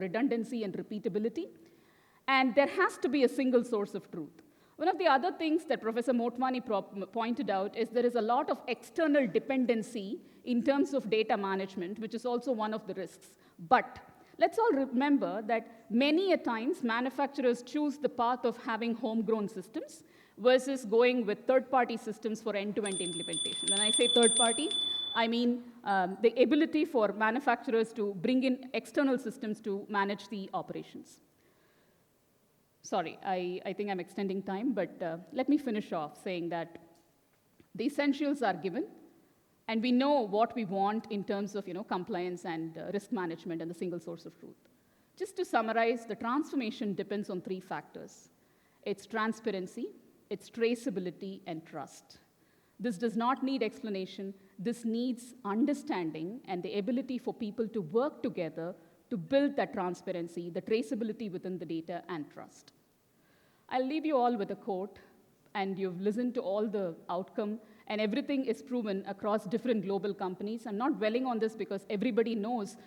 redundancy and repeatability. And there has to be a single source of truth. One of the other things that Professor Motwani pointed out is there is a lot of external dependency in terms of data management, which is also one of the risks. But let's all remember that many a times manufacturers choose the path of having homegrown systems versus going with third-party systems for end-to-end implementation. When I say third-party, I mean the ability for manufacturers to bring in external systems to manage the operations. Sorry, I think I'm extending time, but let me finish off saying that the essentials are given, and we know what we want in terms of compliance and risk management and the single source of truth. Just to summarize, the transformation depends on 3 factors. It's transparency, it's traceability, and trust. This does not need explanation. This needs understanding and the ability for people to work together to build that transparency, the traceability within the data, and trust. I'll leave you all with a quote, and you've listened to all the outcome, and everything is proven across different global companies. I'm not dwelling on this because everybody knows,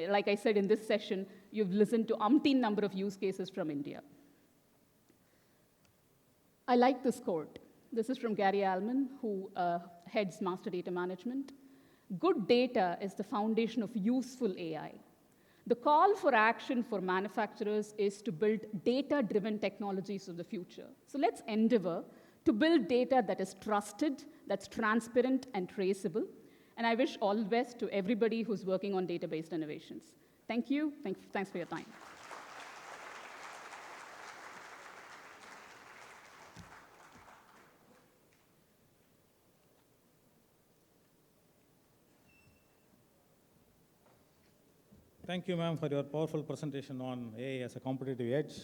like I said in this session, you've listened to umpteen number of use cases from India. I like this quote. This is from Gary Alman, who heads Master Data Management. Good data is the foundation of useful AI. The call for action for manufacturers is to build data-driven technologies of the future. So let's endeavor to build data that is trusted, that's transparent and traceable. And I wish all the best to everybody who's working on data-based innovations. Thank you. Thanks for your time. Thank you, ma'am, for your powerful presentation on AI as a competitive edge,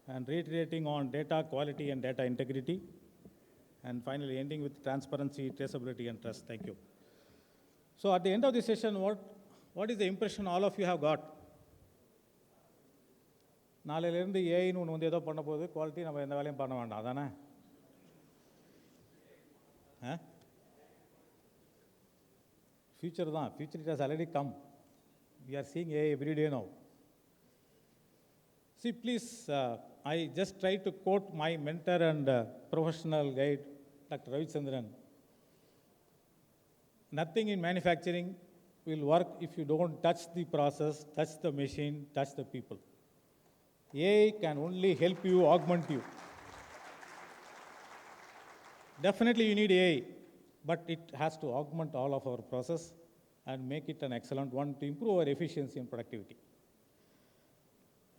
and reiterating on data quality and data integrity, and finally ending with transparency, traceability, and trust. Thank you. So at the end of the session, what is the impression all of you have got? நாளையிலேருந்து ஏஐன்னு ஒன்று ஏதோ பண்ண போகுது, quality நம்ம எந்த வேலையும் பண்ண வேண்டாம், அதானே? ஃபியூச்சர் தான், future it has already come. We are seeing AI every day now. See, please, I just try to quote my mentor and professional guide, Dr. Ravichandran. Nothing in manufacturing will work if you don't touch the process, touch the machine, touch the people. AI can only help you, augment you. Definitely you need AI, but it has to augment all of our process and make it an excellent one to improve our efficiency and productivity.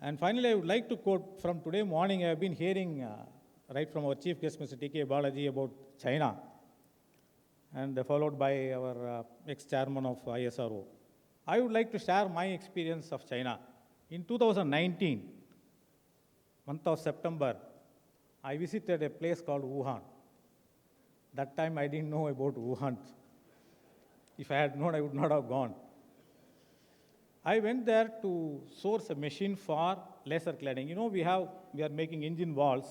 And finally, I would like to quote from today morning. I have been hearing right from our chief guest, Mr. T.K. Balaji, about China, and followed by our ex-chairman of ISRO. I would like to share my experience of China. In 2019, month of September, I visited a place called Wuhan. That time I didn't know about Wuhan. If I had known, I would not have gone. I went there to source a machine for laser cladding. We are making engine walls.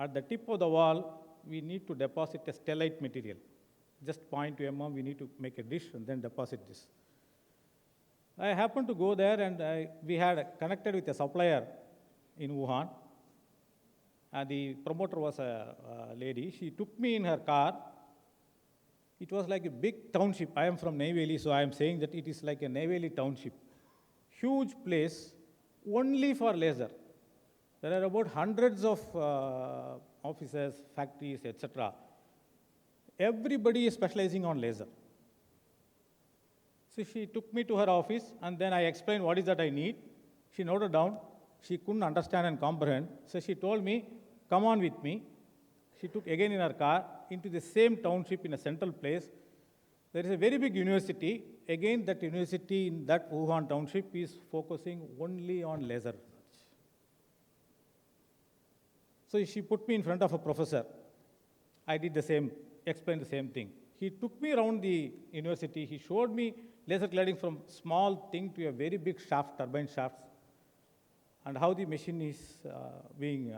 At the tip of the wall, we need to deposit a stellite material. Just 0.2 mm, we need to make a dish and then deposit this. I happened to go there, and we had connected with a supplier in Wuhan. The promoter was a lady. She took me in her car. It was like a big township. I am from Neyveli, so I am saying that it is like a Neyveli township. Huge place, only for laser. There are about hundreds of offices, factories, etc. Everybody is specializing on laser. So she took me to her office, and then I explained what is that I need. She noted down. She couldn't understand and comprehend. So she told me, come on with me. She took again in her car into the same township in a central place. There is a very big university. Again, that university in that Wuhan township is focusing only on laser research. So she put me in front of a professor. I did the same, explained the same thing. He took me around the university. He showed me laser cladding from small thing to a very big shaft, turbine shafts, and how the machine is being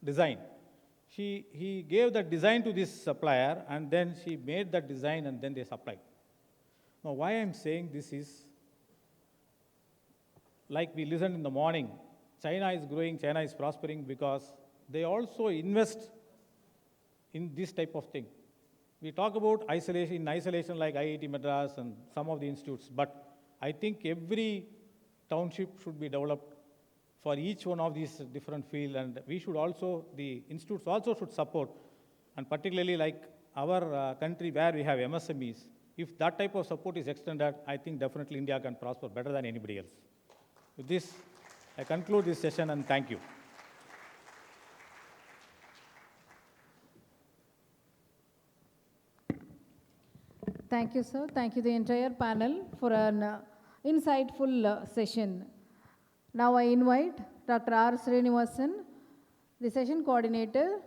designed. He gave that design to this supplier, and then she made that design, and then they supplied. Now, why I'm saying this is, like we listened in the morning, China is growing, China is prospering because they also invest in this type of thing. We talk about isolation, in isolation like IIT Madras and some of the institutes, but I think every township should be developed for each one of these different fields, and we should also, the institutes also should support, and particularly like our country where we have MSMEs, if that type of support is extended, I think definitely India can prosper better than anybody else. With this, I conclude this session and thank you. Thank you, sir. Thank you, the entire panel, for an insightful session. Now I invite Dr. R. Srinivasan, the session coordinator,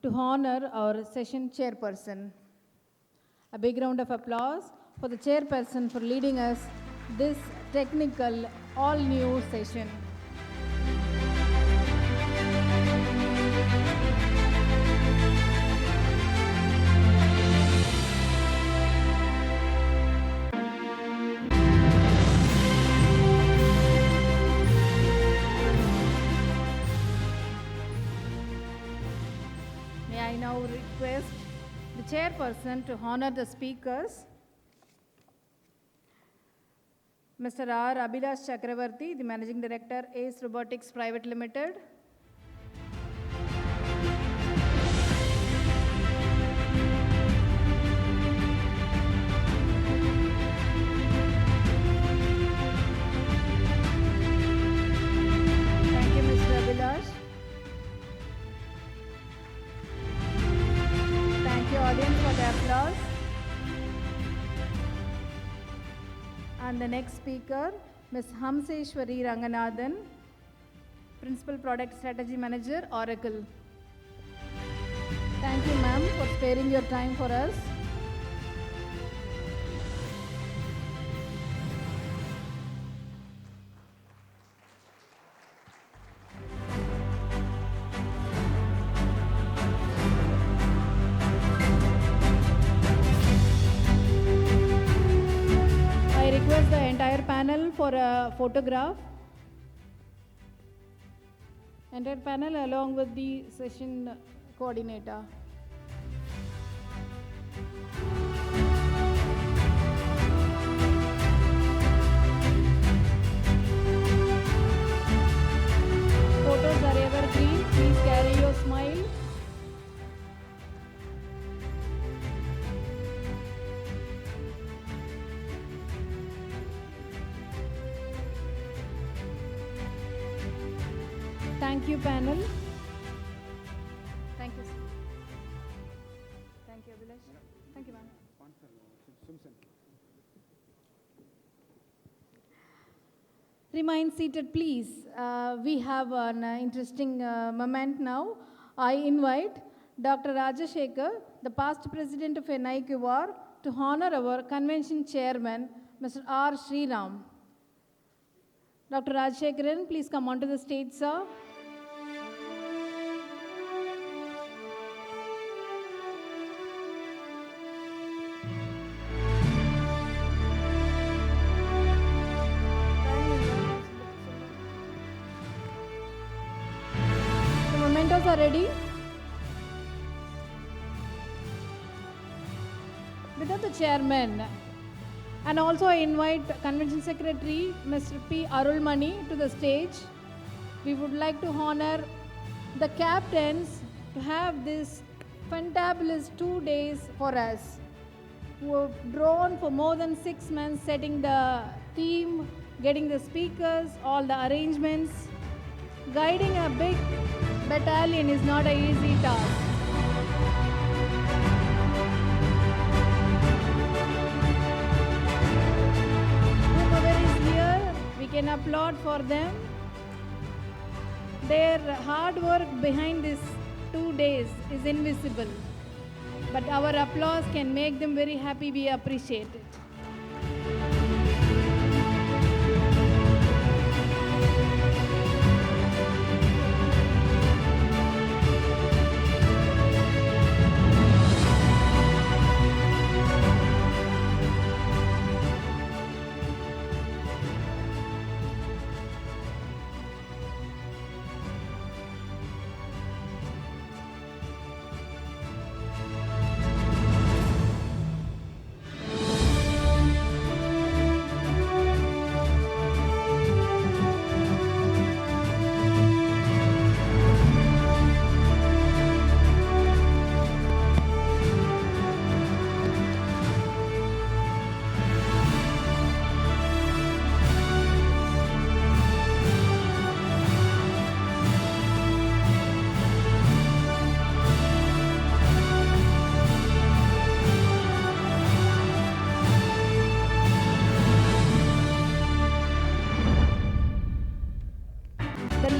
to honor our session chairperson. A big round of applause for the chairperson for leading us this technical, all-new session. May I now request the chairperson to honor the speakers. Mr. R. Abhilash Chakravarti, the Managing Director, ACE Robotics Private Limited. Thank you, Mr. Abhilash. Thank you, audience, for the applause. And the next speaker, Ms. Hamseshwari Ranganathan, Principal Product Strategy Manager, Oracle. Thank you, ma'am, for sparing your time for us. I request the entire panel for a photograph. Entire panel along with the session coordinator. Photos are evergreen. Please carry your smile. Thank you, panel. Thank you, sir. Thank you, Abhilash. Thank you, ma'am. Remain seated, please. We have an interesting moment now. I invite Dr. Rajashekar, the past president of NIQR, to honor our convention chairman, Mr. R. Sriram. Dr. Rajashekaran, please come onto the stage, sir. The mementos are ready. Without the chairman, and also I invite Convention Secretary Mr. P. Arulmani to the stage. We would like to honor the captains to have this fantabulous 2 days for us, who have drawn for more than 6 months, setting the theme, getting the speakers, all the arrangements. Guiding a big battalion is not an easy task. We can applaud for them. Their hard work behind these 2 days is invisible, but our applause can make them very happy. We appreciate it.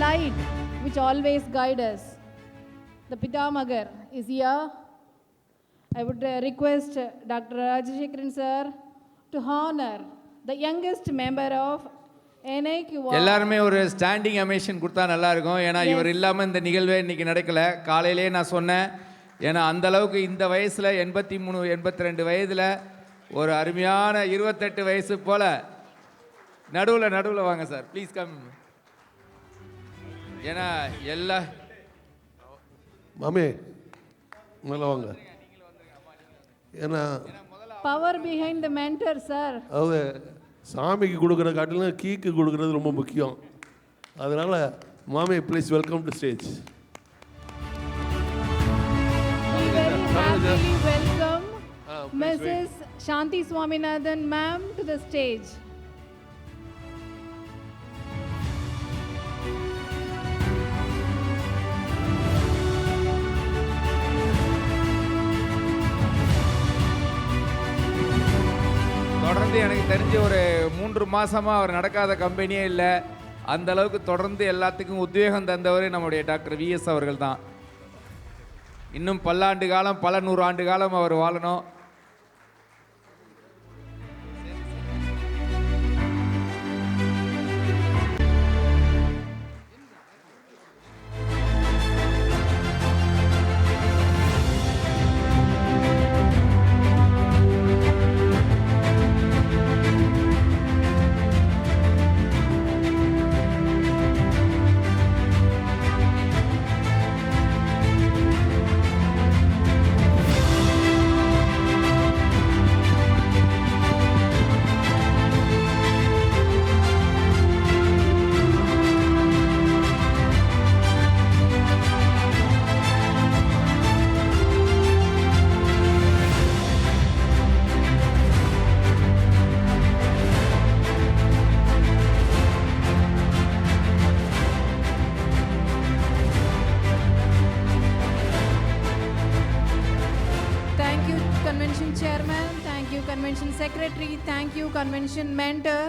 light which always guide us. The Pitamagar is here. I would request Dr. Rajashekharan sir to honor the youngest member of NIQR. எல்லாருமே ஒரு standing அமேஷன் கொடுத்தா நல்லா இருக்கும். ஏன்னா இவர் இல்லாமல் இந்த நிகழ்வே இன்னைக்கு நடக்கல. காலையிலே நான் சொன்னேன், ஏன்னா அந்த அளவுக்கு இந்த வயசில் 83 82 வயதில் ஒரு அருமையான 28 வயசு போல நடுவில் வாங்க சார், ப்ளீஸ் கம். ஏன்னா எல்லா மாமே மேலே வாங்க. ஏன்னா Power behind the mentor, sir. அதாவது சாமிக்கு கொடுக்குற காட்டிலும் கீக்கு கொடுக்குறது ரொம்ப முக்கியம். அதனால் மாமே please welcome to stage. We very happily welcome Mrs. Shanti Swaminathan ma'am to the stage. தொடர்ந்து எனக்கு தெரிஞ்ச ஒரு 3 மாசமாக அவர் நடக்காத கம்பெனியே இல்லை. அந்த அளவுக்கு தொடர்ந்து எல்லாத்துக்கும் உத்வேகம் தந்தவர் நம்முடைய டாக்டர் விஎஸ் அவர்கள் தான். இன்னும் பல்லாண்டு காலம், பல 100 ஆண்டு காலம் அவர் வாழணும். Convention Chairman, thank you Convention Secretary, thank you Convention Mentor.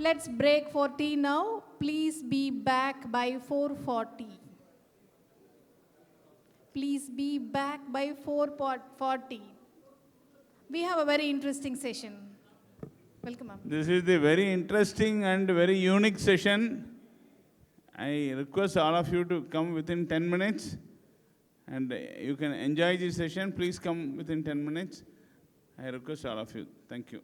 Let's break for tea now. Please be back by 4:40. Please be back by 4:40. We have a very interesting session. Welcome, ma'am. This is the very interesting and very unique session. I request all of you to come within 10 minutes. And you can enjoy this session. Please come within 10 minutes. I request all of you. Thank you.